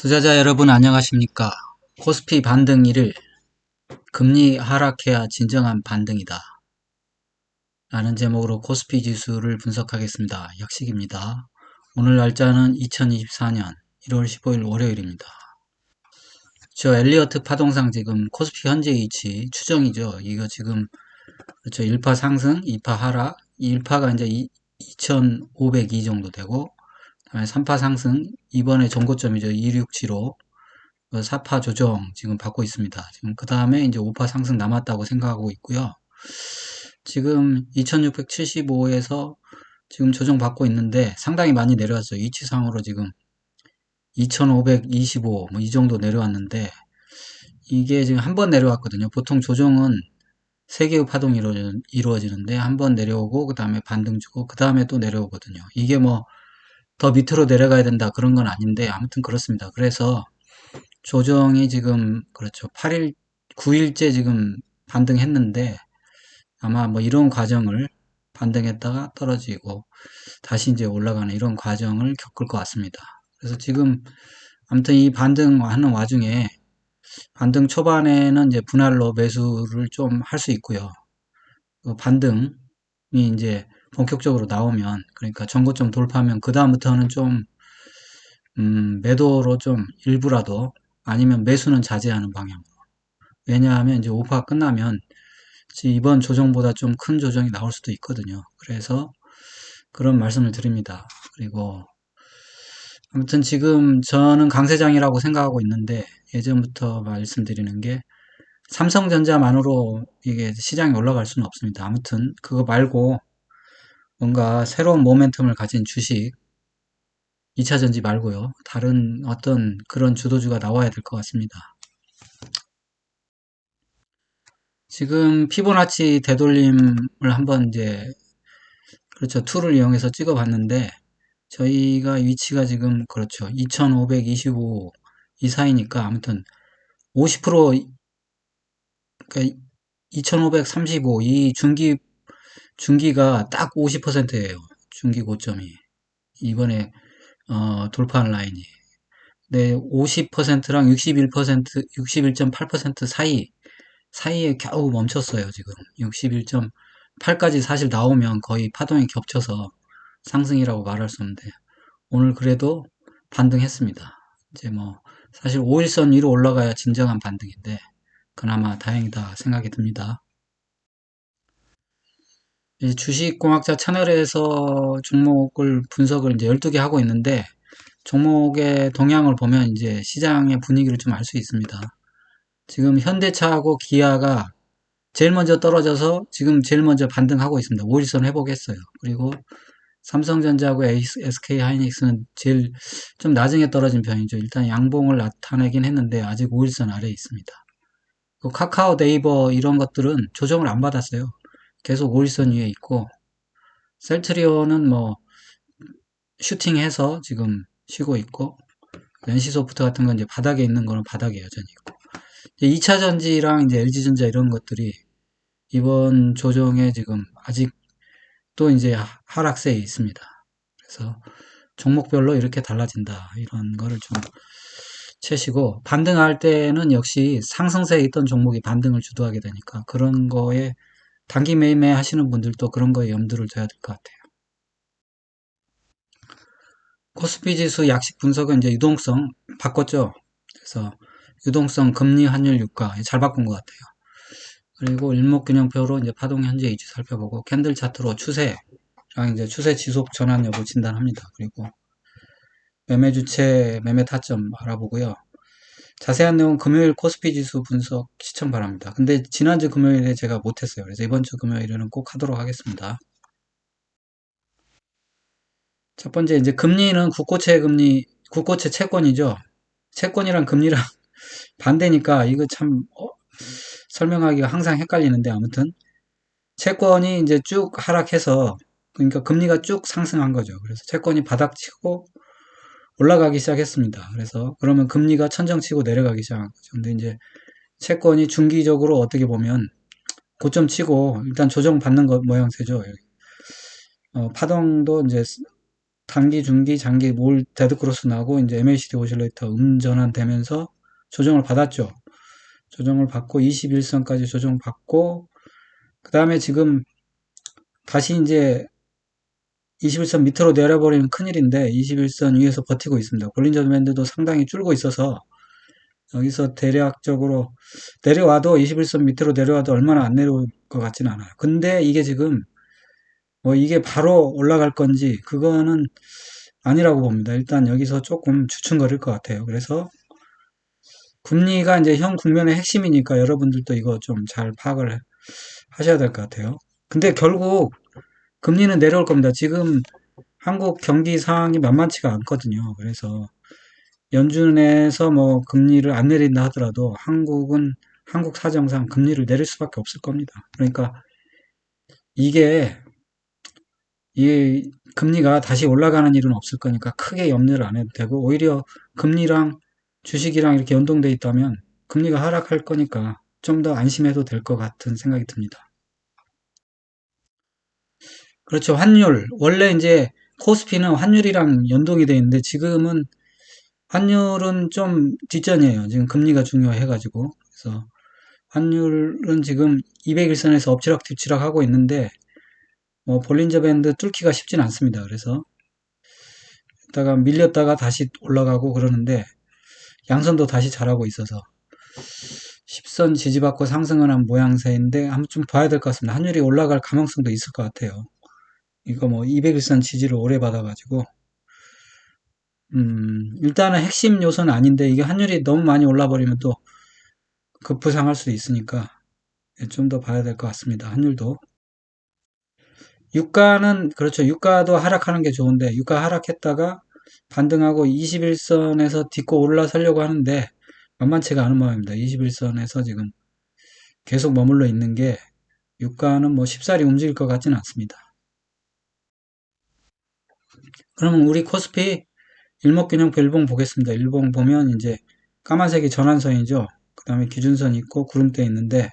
투자자 여러분 안녕하십니까? 코스피 반등 1일, 금리 하락해야 진정한 반등이다 라는 제목으로 코스피 지수를 분석하겠습니다. 약식입니다. 오늘 날짜는 2024년 1월 15일 월요일입니다. 저 엘리어트 파동상 지금 코스피 현재 위치 추정이죠. 이거 지금 그렇죠. 1파 상승, 2파 하락, 1파가 이제 2502 정도 되고, 그다음에 3파 상승, 이번에 전고점이죠. 2675, 4파 조정 지금 받고 있습니다. 지금 그 다음에 이제 5파 상승 남았다고 생각하고 있고요. 지금 2675에서 지금 조정 받고 있는데 상당히 많이 내려왔어요. 위치상으로 지금 2525 뭐 이 정도 내려왔는데 이게 지금 한 번 내려왔거든요. 보통 조정은 3개의 파동이 이루어지는데 한 번 내려오고 그 다음에 반등 주고 그 다음에 또 내려오거든요. 이게 뭐 더 밑으로 내려가야 된다 그런 건 아닌데 아무튼 그렇습니다. 그래서 조정이 지금 그렇죠. 8일, 9일째 지금 반등했는데 아마 뭐 이런 과정을 반등했다가 떨어지고 다시 이제 올라가는 이런 과정을 겪을 것 같습니다. 그래서 지금 아무튼 이 반등하는 와중에 반등 초반에는 이제 분할로 매수를 좀 할 수 있고요. 반등이 이제 본격적으로 나오면 그러니까 전고점 돌파하면 그 다음부터는 좀 매도로 좀 일부라도 아니면 매수는 자제하는 방향으로. 왜냐하면 이제 오파가 끝나면 이번 조정보다 좀 큰 조정이 나올 수도 있거든요. 그래서 그런 말씀을 드립니다. 그리고 아무튼 지금 저는 강세장이라고 생각하고 있는데 예전부터 말씀드리는 게 삼성전자만으로 이게 시장이 올라갈 수는 없습니다. 아무튼 그거 말고 뭔가 새로운 모멘텀을 가진 주식 2차전지 말고요. 다른 어떤 그런 주도주가 나와야 될 것 같습니다. 지금 피보나치 되돌림을 한번 이제 그렇죠. 툴을 이용해서 찍어 봤는데 저희가 위치가 지금 그렇죠. 2525 이 사이니까 아무튼 50% 그러니까 2535 이 중기가 딱 50%예요. 중기 고점이 이번에 돌파한 라인이. 네, 50%랑 61%, 61.8% 사이에 겨우 멈췄어요, 지금. 61.8까지 사실 나오면 거의 파동이 겹쳐서 상승이라고 말할 수 없는데, 오늘 그래도 반등했습니다. 이제 뭐, 사실 5일선 위로 올라가야 진정한 반등인데, 그나마 다행이다 생각이 듭니다. 이제 주식공학자 채널에서 종목을 분석을 이제 12개 하고 있는데, 종목의 동향을 보면 이제 시장의 분위기를 좀 알 수 있습니다. 지금 현대차하고 기아가 제일 먼저 떨어져서 지금 제일 먼저 반등하고 있습니다. 5일선 회복했어요. 그리고 삼성전자하고 SK 하이닉스는 제일 좀 나중에 떨어진 편이죠. 일단 양봉을 나타내긴 했는데 아직 5일선 아래에 있습니다. 카카오, 네이버 이런 것들은 조정을 안 받았어요. 계속 5일선 위에 있고 셀트리온은 뭐 슈팅해서 지금 쉬고 있고 NC소프트 같은 건 이제 바닥에 있는 거는 바닥에 여전히 있고 2차전지랑 이제 LG전자 이런 것들이 이번 조정에 지금 아직 또 이제 하락세에 있습니다. 그래서 종목별로 이렇게 달라진다. 이런 거를 좀 채시고 반등할 때는 역시 상승세에 있던 종목이 반등을 주도하게 되니까 그런 거에 단기 매매 하시는 분들도 그런 거에 염두를 둬야 될 것 같아요. 코스피 지수 약식 분석은 이제 유동성 바꿨죠. 그래서 유동성 금리 환율 유가 잘 바꾼 것 같아요. 그리고 일목균형표로 이제 파동 현재 위치 살펴보고 캔들 차트로 추세랑 이제 추세 지속 전환 여부 진단합니다. 그리고 매매 주체, 매매 타점 알아보고요. 자세한 내용 금요일 코스피 지수 분석 시청 바랍니다. 근데 지난주 금요일에 제가 못했어요. 그래서 이번 주 금요일에는 꼭 하도록 하겠습니다. 첫 번째 이제 금리는 국고채 채권이죠. 채권이랑 금리랑 반대니까 이거 참 설명하기가 항상 헷갈리는데 아무튼 채권이 이제 쭉 하락해서 그러니까 금리가 쭉 상승한 거죠. 그래서 채권이 바닥치고 올라가기 시작했습니다. 그래서 그러면 금리가 천정치고 내려가기 시작한 거죠. 근데 이제 채권이 중기적으로 어떻게 보면 고점 치고 일단 조정 받는 것 모양새죠. 파동도 이제 단기, 중기, 장기 뭘 데드크로스 나고 이제 MACD 오실레이터 음전환 되면서 조정을 받았죠. 조정을 받고 21선까지 조정받고 그 다음에 지금 다시 이제 21선 밑으로 내려버리면 큰일인데 21선 위에서 버티고 있습니다. 볼린저 밴드도 상당히 줄고 있어서 여기서 대략적으로 내려와도 21선 밑으로 내려와도 얼마나 안 내려올 것 같지는 않아요. 근데 이게 지금 뭐 이게 바로 올라갈 건지 그거는 아니라고 봅니다. 일단 여기서 조금 주춤거릴 것 같아요. 그래서 금리가 이제 현 국면의 핵심이니까 여러분들도 이거 좀 잘 파악을 하셔야 될 것 같아요. 근데 결국 금리는 내려올 겁니다. 지금 한국 경기 상황이 만만치가 않거든요. 그래서 연준에서 뭐 금리를 안 내린다 하더라도 한국은 한국 사정상 금리를 내릴 수밖에 없을 겁니다. 그러니까 이게 이 금리가 다시 올라가는 일은 없을 거니까 크게 염려를 안 해도 되고 오히려 금리랑 주식이랑 이렇게 연동돼 있다면 금리가 하락할 거니까 좀 더 안심해도 될 것 같은 생각이 듭니다. 그렇죠. 환율. 원래 이제 코스피는 환율이랑 연동이 돼 있는데 지금은 환율은 좀 뒷전이에요. 지금 금리가 중요해가지고. 그래서 환율은 지금 200일선에서 엎치락뒤치락 하고 있는데 뭐 볼린저 밴드 뚫기가 쉽진 않습니다. 그래서 있다가 밀렸다가 다시 올라가고 그러는데 양선도 다시 잘하고 있어서 10선 지지받고 상승을 한 모양새인데 한번 좀 봐야 될 것 같습니다. 환율이 올라갈 가능성도 있을 것 같아요. 이거 뭐 200일선 지지를 오래 받아가지고 일단은 핵심 요소는 아닌데 이게 환율이 너무 많이 올라버리면 또 급부상할 수도 있으니까 좀 더 봐야 될 것 같습니다. 환율도. 유가는 그렇죠. 유가도 하락하는 게 좋은데 유가 하락했다가 반등하고 21선에서 딛고 올라서려고 하는데 만만치가 않은 모양입니다. 21선에서 지금 계속 머물러 있는 게 유가는 뭐 쉽사리 움직일 것 같지는 않습니다. 그러면 우리 코스피 일목균형표 일봉 보겠습니다. 일봉 보면 이제 까만색이 전환선이죠. 그 다음에 기준선 있고 구름대 있는데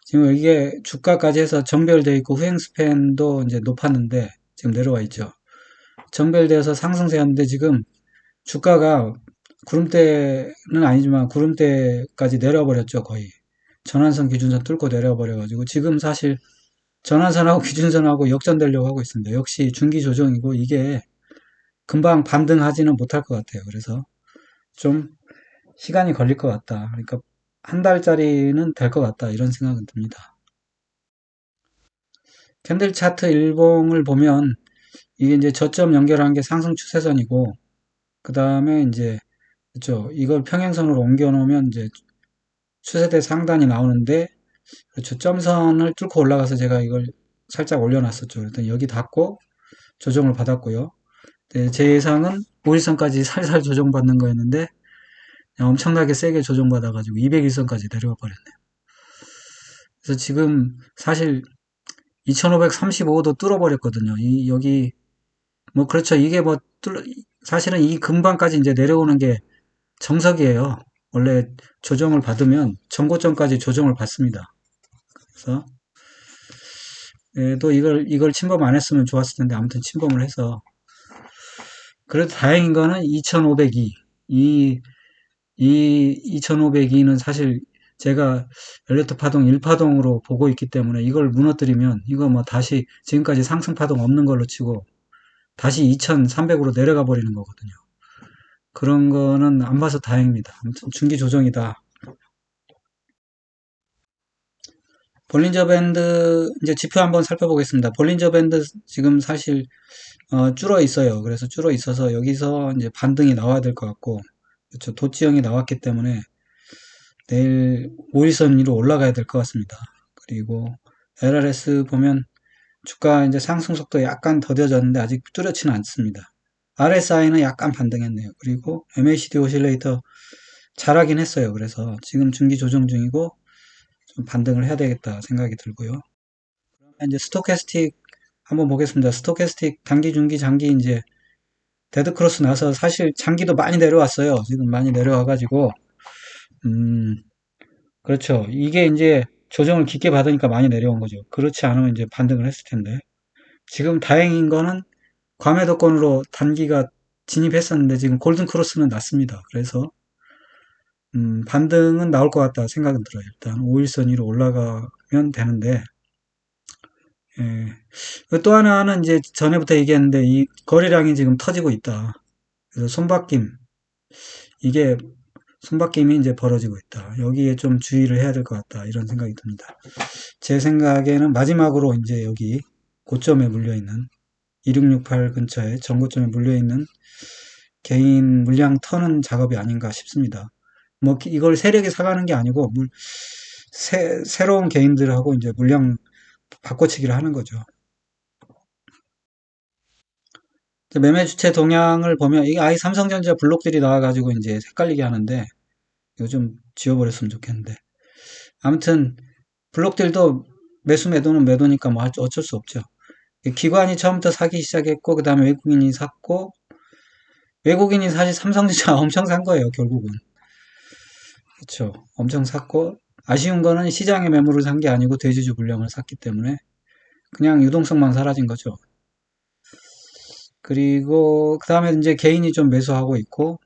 지금 이게 주가까지 해서 정별되어 있고 후행 스팬도 이제 높았는데 지금 내려와 있죠. 정별돼서 상승세였는데 지금 주가가 구름대는 아니지만 구름대까지 내려버렸죠. 거의 전환선 기준선 뚫고 내려버려가지고 지금 사실 전환선하고 기준선하고 역전되려고 하고 있습니다. 역시 중기 조정이고 이게 금방 반등하지는 못할 것 같아요. 그래서 좀 시간이 걸릴 것 같다. 그러니까 한 달짜리는 될 것 같다. 이런 생각은 듭니다. 캔들 차트 일봉을 보면 이게 이제 저점 연결한 게 상승 추세선이고 그 다음에 이제 그렇죠. 이걸 평행선으로 옮겨 놓으면 이제 추세대 상단이 나오는데 그렇죠. 점선을 뚫고 올라가서 제가 이걸 살짝 올려놨었죠. 일단 여기 닿고 조정을 받았고요. 네, 제 예상은 5일선까지 살살 조정받는 거였는데 엄청나게 세게 조정받아가지고 200일선까지 내려와 버렸네요. 그래서 지금 사실 2535도 뚫어버렸거든요. 여기 뭐 그렇죠. 이게 뭐 사실은 이 근방까지 이제 내려오는 게 정석이에요. 원래 조정을 받으면 전고점까지 조정을 받습니다. 그래서 또 이걸 침범 안 했으면 좋았을 텐데 아무튼 침범을 해서 그래도 다행인 거는 2502 이 2502는 사실 제가 엘리어트 파동 1파동으로 보고 있기 때문에 이걸 무너뜨리면 이거 뭐 다시 지금까지 상승 파동 없는 걸로 치고 다시 2300으로 내려가 버리는 거거든요. 그런 거는 안 봐서 다행입니다. 아무튼 중기 조정이다. 볼린저 밴드 이제 지표 한번 살펴보겠습니다. 볼린저 밴드 지금 사실 줄어 있어요. 그래서 줄어 있어서 여기서 이제 반등이 나와야 될 것 같고 그렇죠. 도치형이 나왔기 때문에 내일 5일선 위로 올라가야 될 것 같습니다. 그리고 LRS 보면 주가 이제 상승 속도 약간 더뎌졌는데 아직 뚜렷지는 않습니다. RSI는 약간 반등했네요. 그리고 MACD 오실레이터 잘하긴 했어요. 그래서 지금 중기 조정 중이고 좀 반등을 해야 되겠다 생각이 들고요. 이제 스토캐스틱 한번 보겠습니다. 스토캐스틱 단기, 중기, 장기 이제 데드크로스 나서 사실 장기도 많이 내려왔어요. 지금 많이 내려와가지고 그렇죠. 이게 이제 조정을 깊게 받으니까 많이 내려온 거죠. 그렇지 않으면 이제 반등을 했을 텐데 지금 다행인 거는 과매도권으로 단기가 진입했었는데 지금 골든크로스는 났습니다. 그래서 반등은 나올 것 같다 생각은 들어요. 일단 5일선 위로 올라가면 되는데, 또 하나는 이제 전에부터 얘기했는데 이 거래량이 지금 터지고 있다. 그래서 이게 손바뀜이 이제 벌어지고 있다. 여기에 좀 주의를 해야 될 것 같다. 이런 생각이 듭니다. 제 생각에는 마지막으로 이제 여기 고점에 물려있는 2668 근처에 전고점에 물려있는 개인 물량 터는 작업이 아닌가 싶습니다. 뭐 이걸 세력이 사가는 게 아니고 새로운 개인들하고 이제 물량 바꿔치기를 하는 거죠. 매매 주체 동향을 보면 이게 아예 삼성전자 블록들이 나와가지고 이제 헷갈리게 하는데 이거 좀 지워버렸으면 좋겠는데, 아무튼 블록들도 매수 매도는 매도니까 뭐 어쩔 수 없죠. 기관이 처음부터 사기 시작했고 그 다음에 외국인이 샀고, 외국인이 사실 삼성전자 엄청 산 거예요 결국은. 그렇죠. 엄청 샀고, 아쉬운 거는 시장의 매물을 산 게 아니고 대주주 물량을 샀기 때문에 그냥 유동성만 사라진 거죠. 그리고 그 다음에 이제 개인이 좀 매수하고 있고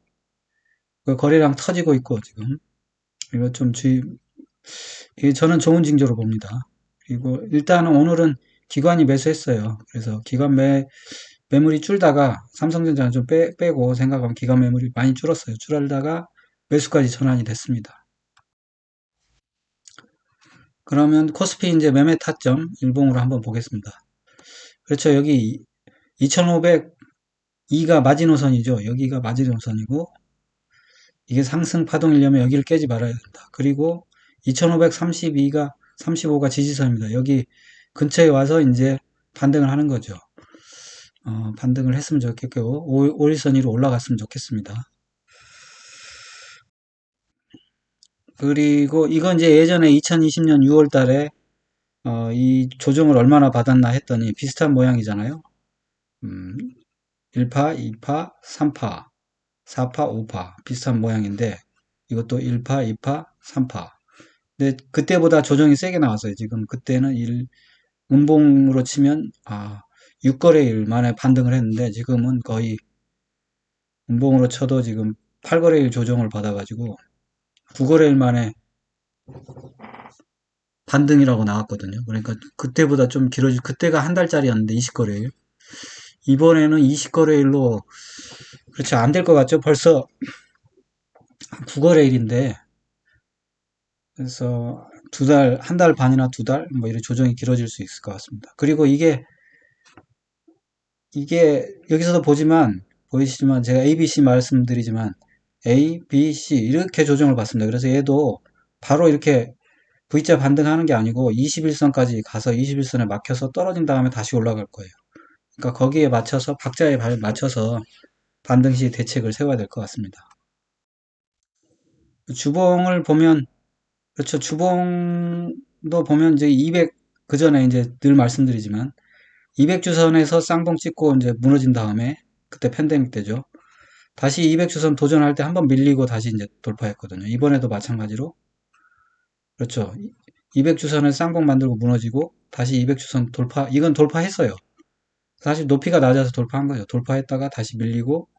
그 거래량 터지고 있고 지금 이거 좀 이게 저는 좋은 징조로 봅니다. 그리고 일단은 오늘은 기관이 매수했어요. 그래서 매물이 줄다가 삼성전자는 좀 빼고 생각하면 기관 매물이 많이 줄었어요. 줄다가 매수까지 전환이 됐습니다. 그러면 코스피 이제 매매 타점 일봉으로 한번 보겠습니다. 그렇죠. 여기 2502가 마지노선이죠. 여기가 마지노선이고 이게 상승 파동이려면 여기를 깨지 말아야 된다. 그리고 2532가 35가 지지선입니다. 여기 근처에 와서 이제 반등을 하는 거죠. 반등을 했으면 좋겠고 5일선 위로 올라갔으면 좋겠습니다. 그리고 이건 이제 예전에 2020년 6월 달에 이 조정을 얼마나 받았나 했더니 비슷한 모양이잖아요. 1파, 2파, 3파, 4파, 5파 비슷한 모양인데 이것도 1파, 2파, 3파. 근데 그때보다 조정이 세게 나왔어요. 지금 그때는 음봉으로 치면 6거래일 만에 반등을 했는데 지금은 거의 음봉으로 쳐도 지금 8거래일 조정을 받아가지고 9거래일 만에 반등이라고 나왔거든요. 그러니까 그때보다 좀 그때가 한 달짜리였는데 20거래일. 이번에는 20거래일로 그렇죠. 안 될 것 같죠. 벌써 9거래일인데 그래서 한 달 반이나 두 달, 뭐 이런 조정이 길어질 수 있을 것 같습니다. 그리고 이게 여기서도 보이시지만 제가 ABC 말씀드리지만 A, B, C 이렇게 조정을 받습니다. 그래서 얘도 바로 이렇게 V자 반등하는 게 아니고 21선까지 가서 21선에 막혀서 떨어진 다음에 다시 올라갈 거예요. 그러니까 거기에 맞춰서 박자에 맞춰서 반등 시 대책을 세워야 될 것 같습니다. 주봉을 보면 그렇죠. 주봉도 보면 이제 200 전에 이제 늘 말씀드리지만 200주선에서 쌍봉 찍고 이제 무너진 다음에 그때 팬데믹 때죠. 다시 200주선 도전할 때 한번 밀리고 다시 이제 돌파했거든요. 이번에도 마찬가지로 그렇죠. 200주선을 쌍봉 만들고 무너지고 다시 200주선 이건 돌파했어요. 사실 높이가 낮아서 돌파한 거죠. 돌파했다가 다시 밀리고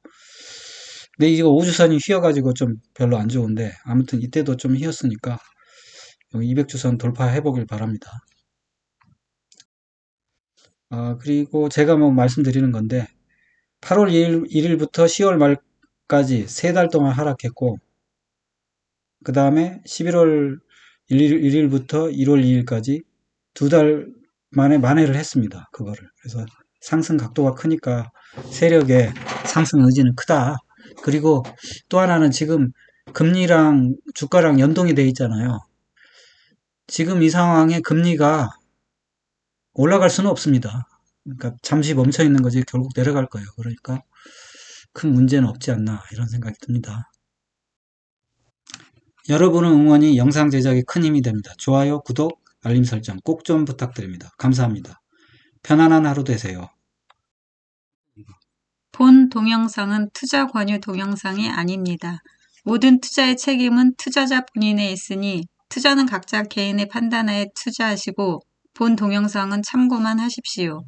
근데 이거 우주선이 휘어가지고 좀 별로 안 좋은데 아무튼 이때도 좀 휘었으니까 200주선 돌파해보길 바랍니다. 그리고 제가 뭐 말씀드리는 건데 8월 1일부터 10월 말까지 3달 동안 하락했고 그 다음에 11월 1일부터 1월 2일까지 2달 만에 만회를 했습니다. 그거를. 그래서 상승 각도가 크니까 세력의 상승 의지는 크다. 그리고 또 하나는 지금 금리랑 주가랑 연동이 돼 있잖아요. 지금 이 상황에 금리가 올라갈 수는 없습니다. 그러니까 잠시 멈춰 있는 거지 결국 내려갈 거예요. 그러니까 큰 문제는 없지 않나 이런 생각이 듭니다. 여러분의 응원이 영상 제작에 큰 힘이 됩니다. 좋아요, 구독, 알림 설정 꼭 좀 부탁드립니다. 감사합니다. 편안한 하루 되세요. 본 동영상은 투자 권유 동영상이 아닙니다. 모든 투자의 책임은 투자자 본인에 있으니 투자는 각자 개인의 판단하에 투자하시고 본 동영상은 참고만 하십시오.